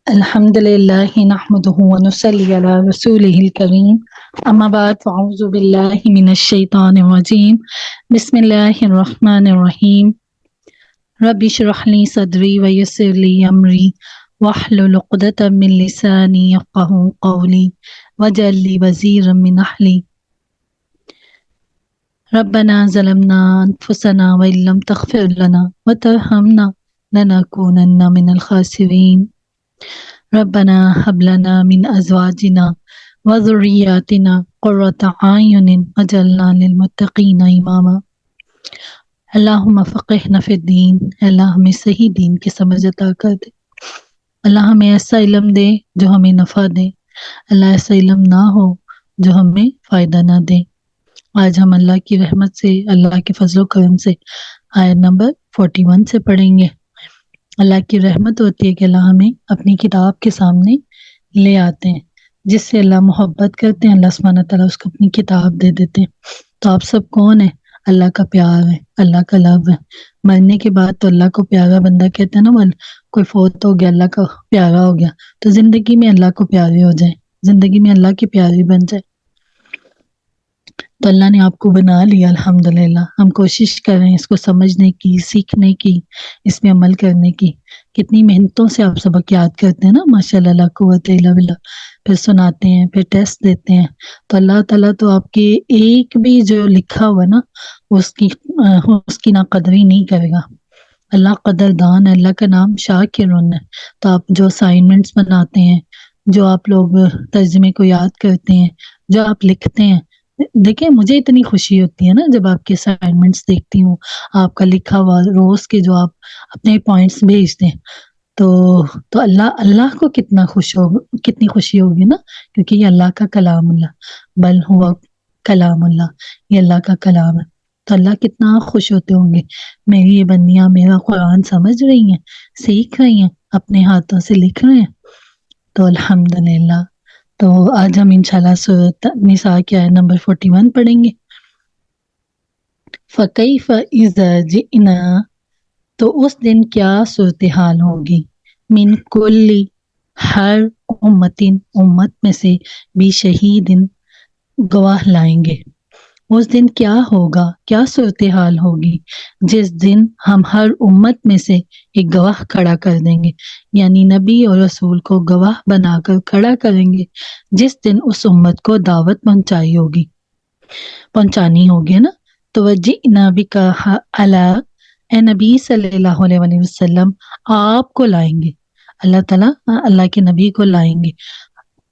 الحمد لله نحمده ونصلي على رسوله الكريم أما بعد فأعوذ بالله من الشيطان الرجيم بسم الله الرحمن الرحيم رب اشرح لي صدري ويسر لي أمري واحلل عقدة من لساني يفقهوا قولي واجعل لي وزيرا من أهلي ربنا ظلمنا أنفسنا وإن لم تغفر لنا وترحمنا لنكونن من الخاسرين ربنا هب لنا من أزواجنا وذرياتنا قرة أعين واجعلنا للمتقين إماما اللہم فقہنا فی الدین، اللہ ہمیں صحیح دین کی سمجھ عطا کر دے، اللہ ہمیں ایسا علم دے جو ہمیں نفع دے، اللہ ایسا علم نہ ہو جو ہمیں فائدہ نہ دے۔ آج ہم اللہ کی رحمت سے، اللہ کے فضل و کرم سے آیت نمبر 41 سے پڑھیں گے۔ اللہ کی رحمت ہوتی ہے کہ اللہ ہمیں اپنی کتاب کے سامنے لے آتے ہیں، جس سے اللہ محبت کرتے ہیں، اللہ سبحانہ تعالیٰ اس کو اپنی کتاب دے دیتے ہیں۔ تو آپ سب کون ہیں؟ اللہ کا پیار ہے، اللہ کا لو ہے۔ مرنے کے بعد تو اللہ کو پیارا بندہ کہتے ہیں نا، کوئی فوت ہو گیا اللہ کا پیارا ہو گیا، تو زندگی میں اللہ کو پیارے ہو جائیں، زندگی میں اللہ کے پیارے بن جائے۔ تو اللہ نے آپ کو بنا لیا، الحمدللہ۔ ہم کوشش کر رہے ہیں اس کو سمجھنے کی، سیکھنے کی، اس میں عمل کرنے کی۔ کتنی محنتوں سے آپ سبق یاد کرتے ہیں نا، ماشاءاللہ، لا قوت الا باللہ، پھر سناتے ہیں، پھر ٹیسٹ دیتے ہیں۔ تو اللہ تعالیٰ تو آپ کے ایک بھی جو لکھا ہوا نا اس کی نا قدری نہیں کرے گا۔ اللہ قدردان ہے، اللہ کا نام شاکرون ہے۔ تو آپ جو اسائنمنٹس بناتے ہیں، جو آپ لوگ ترجمے کو یاد کرتے ہیں، جو آپ لکھتے ہیں، دیکھیں مجھے اتنی خوشی ہوتی ہے نا جب آپ کے اسائنمنٹس دیکھتی ہوں، آپ کا لکھا ہوا روز کے جو آپ اپنے پوائنٹس بھیجتے ہیں، تو اللہ کو کتنی خوشی ہوگی نا، کیونکہ یہ اللہ کا کلام اللہ، بل ہوا کلام اللہ، یہ اللہ کا کلام ہے۔ تو اللہ کتنا خوش ہوتے ہوں گے، میری یہ بندیاں میرا قرآن سمجھ رہی ہیں، سیکھ رہی ہیں، اپنے ہاتھوں سے لکھ رہے ہیں۔ تو الحمدللہ۔ تو آج ہم انشاءاللہ سورۃ نساء کی آیت نمبر 41 پڑھیں گے۔ فَكَيْفَ إِذَا جِئْنَا، تو اس دن کیا صورتحال ہوگی، من کل، ہر امت میں سے، بھی شہیدن، گواہ لائیں گے۔ اس دن کیا ہوگا، کیا صورتحال ہوگی، جس دن ہم ہر امت میں سے ایک گواہ کھڑا کر دیں گے، یعنی نبی اور رسول کو گواہ بنا کر کھڑا کریں گے، جس دن اس امت کو دعوت پہنچانی ہوگی نا۔ تو وجئنا بک علی، اے نبی صلی اللہ علیہ وآلہ وسلم، آپ کو لائیں گے، اللہ تعالیٰ اللہ کے نبی کو لائیں گے،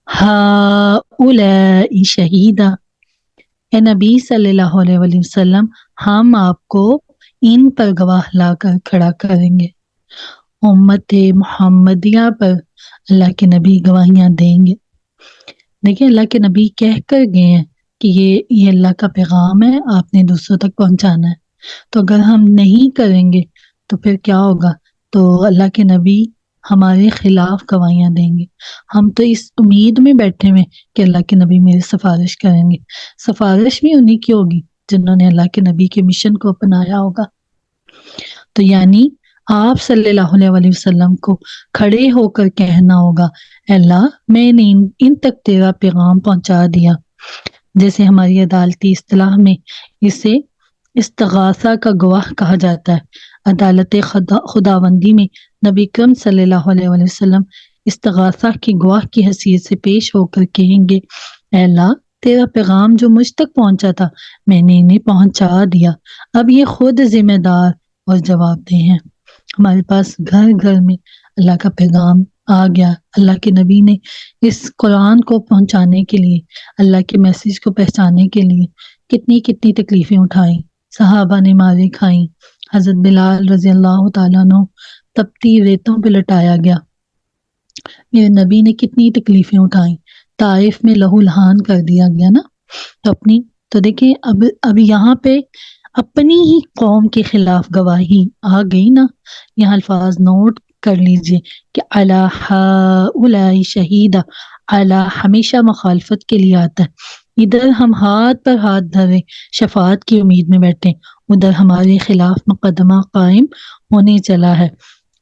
ہؤلاء شہیدا، اے نبی صلی اللہ علیہ وآلہ وسلم، ہم آپ کو ان پر گواہ لا کر کھڑا کریں گے، امت محمدیہ پر اللہ کے نبی گواہیاں دیں گے۔ دیکھیں اللہ کے نبی کہہ کر گئے ہیں کہ یہ اللہ کا پیغام ہے، آپ نے دوسروں تک پہنچانا ہے۔ تو اگر ہم نہیں کریں گے تو پھر کیا ہوگا؟ تو اللہ کے نبی ہمارے خلاف گواہیاں دیں گے۔ ہم تو اس امید میں بیٹھے ہوئے کہ اللہ کے نبی میری سفارش کریں گے۔ سفارش بھی انہی کی ہوگی جنہوں نے اللہ کے نبی کے مشن کو اپنایا ہوگا۔ تو یعنی آپ صلی اللہ علیہ وآلہ وسلم کو کھڑے ہو کر کہنا ہوگا، اے اللہ میں نے ان تک تیرا پیغام پہنچا دیا۔ جیسے ہماری عدالتی اصطلاح میں اسے استغاثہ کا گواہ کہا جاتا ہے۔ عدالت خداوندی میں نبی اکرم صلی اللہ علیہ وآلہ وسلم استغاثہ کی گواہ کی حیثیت سے پیش ہو کر کہیں گے، اے اللہ تیرا پیغام جو مجھ تک پہنچا تھا میں نے انہیں پہنچا دیا، اب یہ خود ذمہ دار اور جواب دہ ہیں۔ ہمارے پاس گھر گھر میں اللہ کا پیغام آ گیا۔ اللہ کے نبی نے اس قرآن کو پہنچانے کے لیے، اللہ کے میسیج کو پہنچانے کے لیے کتنی تکلیفیں اٹھائیں، صحابہ نے مارے کھائیں، حضرت بلال رضی اللہ تعالیٰ عنہ تپتی ریتوں پہ لٹایا گیا، میرے نبی نے کتنی تکلیفیں اٹھائیں، طائف میں لہو لہان کر دیا گیا نا۔ تو دیکھیں اب یہاں پہ اپنی ہی قوم کے خلاف گواہی آ گئی نا۔ یہاں الفاظ نوٹ کر لیجئے کہ علی ہؤلاء شہیدا، علی ہمیشہ مخالفت کے لیے آتا ہے۔ ادھر ہم ہاتھ پر ہاتھ دھرے شفاعت کی امید میں بیٹھے، ادھر ہمارے خلاف مقدمہ قائم ہونے چلا ہے۔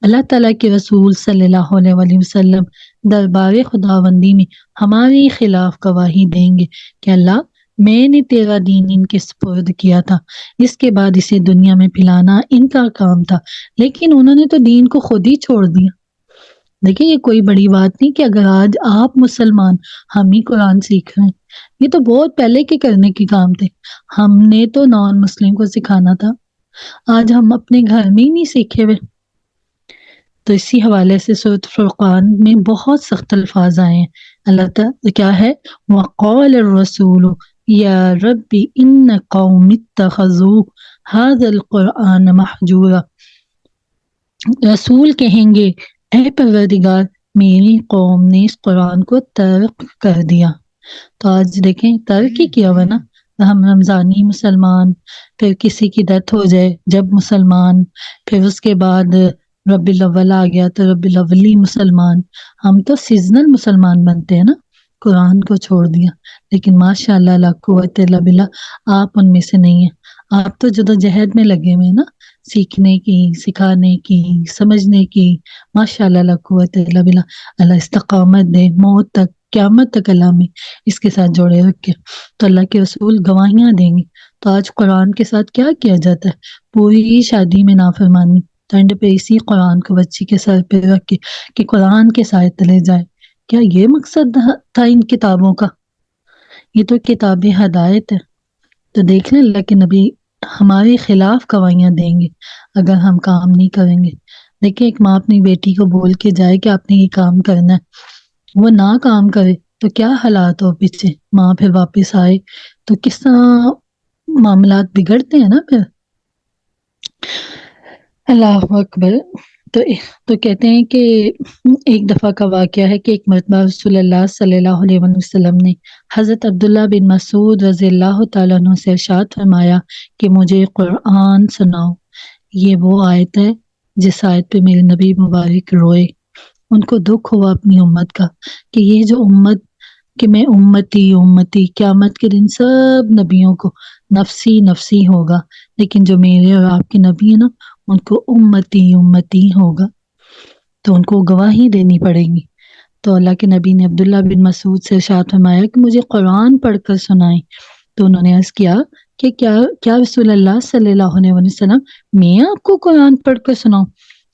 اللہ تعالیٰ کے رسول صلی اللہ علیہ وسلم دربار خداوندی میں ہمارے خلاف گواہی دیں گے کہ اللہ، میں نے تیرا دین ان کے سپرد کیا تھا، اس کے بعد اسے دنیا میں پھیلانا ان کا کام تھا، لیکن انہوں نے تو دین کو خود ہی چھوڑ دیا۔ دیکھیں، یہ کوئی بڑی بات نہیں کہ اگر آج آپ مسلمان ہم ہی قرآن سیکھ رہے ہیں، یہ تو بہت پہلے کے کرنے کے کام تھے، ہم نے تو نان مسلم کو سکھانا تھا، آج ہم اپنے گھر میں ہی نہیں سیکھے ہوئے۔ تو اسی حوالے سے سورۃ فرقان میں بہت سخت الفاظ آئے ہیں۔ اللہ تعالیٰ کیا ہے، وَقَالَ الرَّسُولُ يَا رَبِّ إِنَّ قَوْمِ اتَّخَذُوا هَذَا الْقُرْآنَ مَحْجُورًا۔ رسول کہیں گے، اے پروردگار، میری قوم نے اس قرآن کو ترک کر دیا۔ تو آج دیکھیں، ترک ہی کیا ہوا نا، ہم رمضانی مسلمان، پھر کسی کی ڈیتھ ہو جائے جب مسلمان، پھر اس کے بعد ربی الاول آ گیا تو ربی الاولی مسلمان، ہم تو سیزنل مسلمان بنتے ہیں نا، قرآن کو چھوڑ دیا۔ لیکن ماشاء اللہ لا قوت الا باللہ، آپ ان میں سے نہیں ہیں، آپ تو جدوجہد میں لگے ہوئے ہیں نا، سیکھنے کی، سکھانے کی، سمجھنے کی۔ ماشاء اللہ لا قوت الا باللہ، اللہ استقامت دے، موت تک، قیامت تک اللہ میں اس کے ساتھ جوڑے رکھے۔ تو اللہ کے رسول گواہیاں دیں گے۔ تو آج قرآن کے ساتھ کیا کیا جاتا ہے؟ پوری شادی میں نافرمانی، ٹھنڈ پہ اسی قرآن کو بچی کے سر پہ رکھ کے کہ قرآن کے سائے تلے جائے۔ کیا یہ مقصد تھا ان کتابوں کا؟ یہ تو کتاب ہدایت ہے۔ تو دیکھ لیں، اللہ کے نبی ہمارے خلاف گواہیاں دیں گے اگر ہم کام نہیں کریں گے۔ دیکھیں، ایک ماں اپنی بیٹی کو بول کے جائے کہ آپ نے یہ کام کرنا ہے، وہ نہ کام کرے تو کیا حالات ہو پیچھے، ماں پھر واپس آئے تو کس طرح معاملات بگڑتے ہیں نا پھر۔ اللہ اکبر۔ تو کہتے ہیں کہ ایک دفعہ کا واقعہ ہے کہ ایک مرتبہ رسول اللہ صلی اللہ علیہ وسلم نے حضرت عبداللہ بن مسعود رضی اللہ تعالیٰ عنہ سے ارشاد فرمایا کہ مجھے قرآن سناؤ۔ یہ وہ آیت ہے جس آیت پہ میرے نبی مبارک روئے، ان کو دکھ ہوا اپنی امت کا کہ یہ جو امت، کہ میں امتی امتی، قیامت کے دن سب نبیوں کو نفسی نفسی ہوگا، لیکن جو میرے اور آپ کے نبی ہیں نا، ان کو امتی امتی ہوگا، تو ان کو گواہی دینی پڑے گی۔ تو اللہ کے نبی نے عبداللہ بن مسعود سے ارشاد فرمایا کہ مجھے قرآن پڑھ کر سنائیں۔ تو انہوں نے عرض کیا کہ کیا رسول اللہ صلی اللہ علیہ وسلم، میں آپ کو قرآن پڑھ کر سناؤں؟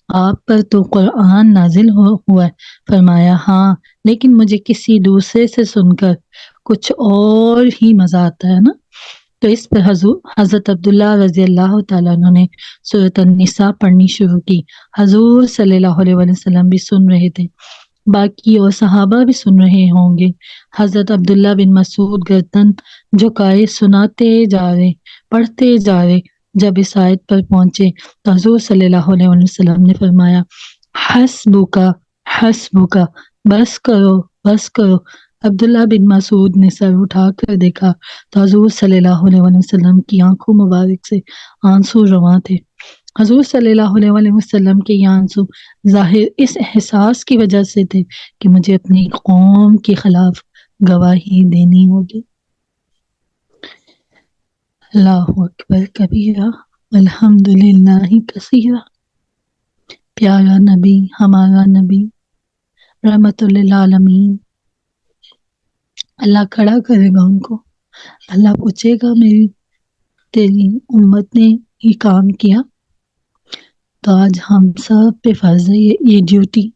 آپ پر تو قرآن نازل ہوا ہے۔ فرمایا ہاں، لیکن مجھے کسی دوسرے سے سن کر کچھ اور ہی مزہ آتا ہے نا۔ تو اس پر حضرت عبداللہ رضی اللہ تعالیٰ عنہ نے سورۃ النساء پڑھنی شروع کی۔ حضور صلی اللہ علیہ وسلم بھی سن رہے تھے، باقی اور صحابہ بھی سن رہے ہوں گے۔ حضرت عبداللہ بن مسعود گردن جھکائے سناتے جا رہے، پڑھتے جا رہے۔ جب اس آیت پر پہنچے تو حضور صلی اللہ علیہ وسلم نے فرمایا، حسبک حسبک، بس کرو بس کرو۔ عبداللہ بن مسعود نے سر اٹھا کر دیکھا تو حضور صلی اللہ علیہ وسلم کی آنکھوں مبارک سے آنسو رواں تھے۔ حضور صلی اللہ علیہ وسلم کے یہ آنسو ظاہر اس احساس کی وجہ سے تھے کہ مجھے اپنی قوم کے خلاف گواہی دینی ہوگی۔ اللہ اکبر کبیرہ، الحمدللہ کثیرہ۔ پیارا نبی، ہمارا نبی رحمت للعالمین، اللہ کھڑا کرے گا ان کو، اللہ پوچھے گا میری تیری امت نے یہ کام کیا۔ تو آج ہم سب پہ فرض ہے یہ ڈیوٹی